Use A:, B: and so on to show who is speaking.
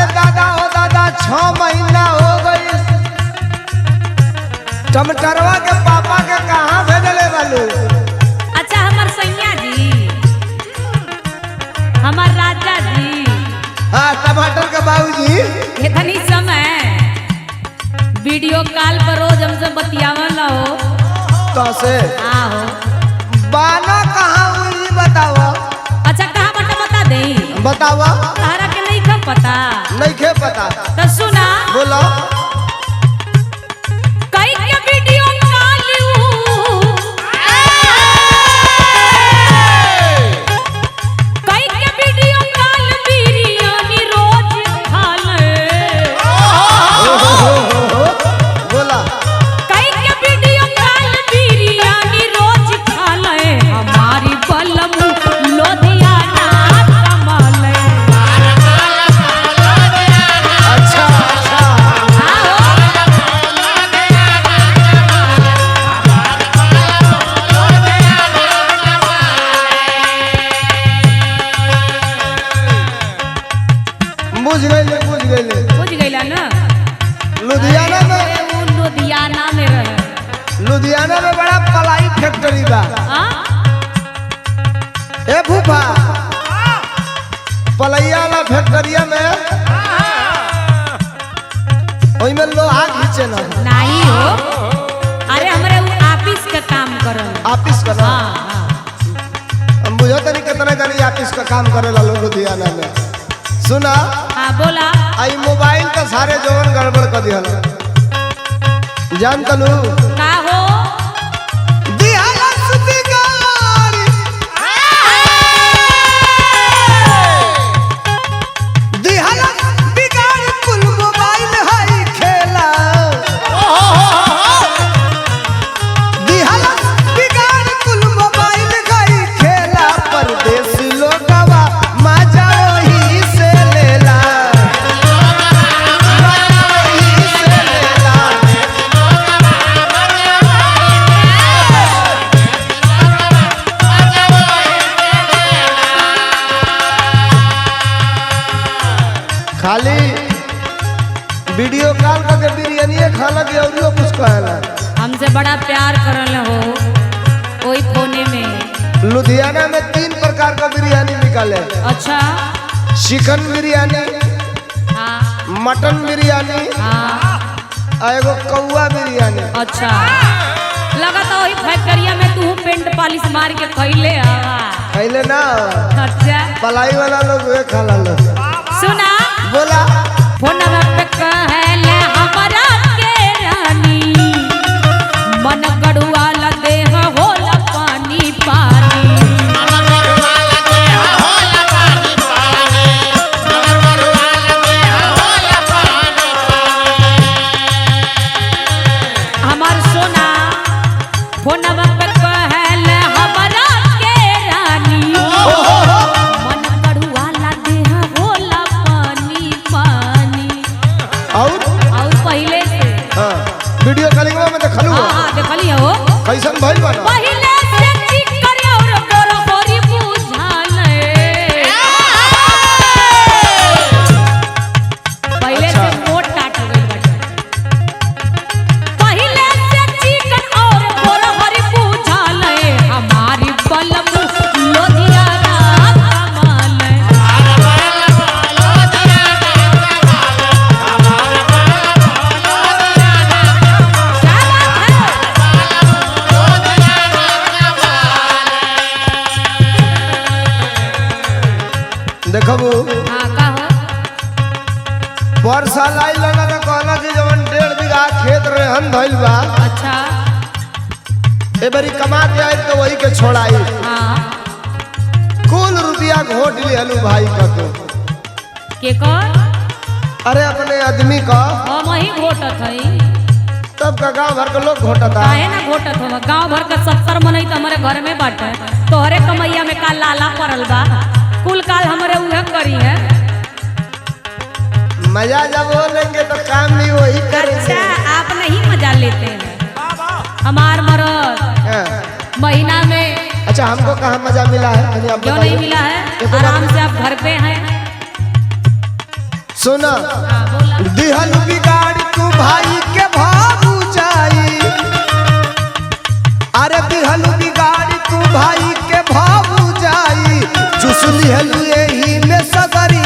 A: अरे दादा हो दादा 6 महीना हो गई टमाटरवा के पापा के कहाँ भेजले बालू।
B: अच्छा हमार सैया जी, हमार राजा जी।
A: हाँ टमाटर के बाबूजी
B: इतनी समय वीडियो कॉल पर रोज हमसे बतियावल हो
A: तो से
B: आहो।
A: बाना कहाँ हुई बताओ।
B: अच्छा कहाँ बटा बता दे
A: बताओ।
B: तारा के नहीं खा पता।
A: नहीं खे पता
B: तो सुना
A: बोलो।
B: कई के वीडियो कॉल कई के वीडियो कॉल बिरयानी रोज खा ले।
A: बोला
B: कई के वीडियो कॉल बिरयानी रोज खा ले। हमारी बलम लोधियाना कमाले।
A: अच्छा अच्छा बुझ गए
B: बुझ गईला ना।
A: लुधियाना में
B: वो लुधियाना में रहे।
A: लुधियाना में बड़ा पलाई फैक्ट्री बा।
B: हाँ?
A: ए भूपा पलैया वाला फैक्ट्रिया में ओई में लोहा खींचे ना
B: नहीं हो। अरे हमारे वो ऑफिस का काम करल।
A: ऑफिस का ना
B: हाँ हाँ।
A: हम बुझो तनी कितना करी ऑफिस का काम करे ला लोग लुधियाना में। सुना
B: हाँ बोला।
A: आई मोबाइल का सारे जवन गड़बड़ कर दिया जान तलू
B: का हो
A: खाली वीडियो कॉल करके बिरयानी खाना के और कुछ कहला।
B: हमसे बड़ा प्यार करल हो कोई कोने में।
A: लुधियाना में 3 प्रकार का बिरयानी निकाले।
B: अच्छा
A: चिकन बिरयानी,
B: हाँ
A: मटन बिरयानी
B: हाँ।
A: और एगो कौआ बिरयानी।
B: अच्छा लगा तो वही फैक्ट्रिया में तू पेंट पॉलिश मार के खैले हवा।
A: पहले ना
B: अच्छा
A: पलाई वाला लोग वे खाला लोग।
B: सुना
A: बोला
B: फोनवा पे कहले हमरा के रानी मन गड़ुआ ला देह होला पानी पानी। हमार सोना फोनवा पे कहले हमरा के रानी मन गड़ुआ ला देह होला पानी पानी।
A: और
B: और पहले से
A: हाँ वीडियो कॉलिंग में देखलू
B: हाँ हाँ देखलिए हो
A: कैसन भइल बा ना।
B: पहले से चिक करे और बोरो बोरी बुझाले। पहले से मोट काट गई बटे। पहले से चिकन और बोरो बोरी बुझाले। हमारी बलम लोधियाना कमाले। क्या बात है?
A: देखबू
B: हाँ का हो
A: वर्षा लाई लगा के कहला कि जवन 1.5 बीघा खेत रहन धइल बा
B: अच्छा
A: ए बारी कमा के आई तो वही के छोड़ाई।
B: हाँ
A: कुल रुपया घोट लिहलू भाई का तो।
B: के कर
A: अरे अपने आदमी का
B: हम ही घोटत हई।
A: तब का गांव भर के लोग घोटता।
B: काहे ना घोटत हो गांव भर का 70 मनई तो हमारे घर में बाटे। तोहरे कमैया में का लाला पड़ल बा। कुल काल हमारे उहे करी है।
A: मजा जब हो लेंगे तो काम भी वही करेंगे।
B: अच्छा आप नहीं मजा लेते हैं। हमार मरद
A: हाँ।
B: महीना में
A: अच्छा हमको कहाँ मजा मिला है?
B: क्यों नहीं मिला है? आराम से आप घर पे हैं।
A: सुना
B: हाँ, बोला।
A: दिहल बिगाड़ी तू भाई के भागू जाई, अरे दिहल बिगाड़ी तू भाई के भागू जाई, चुस लिहल यही में सगरी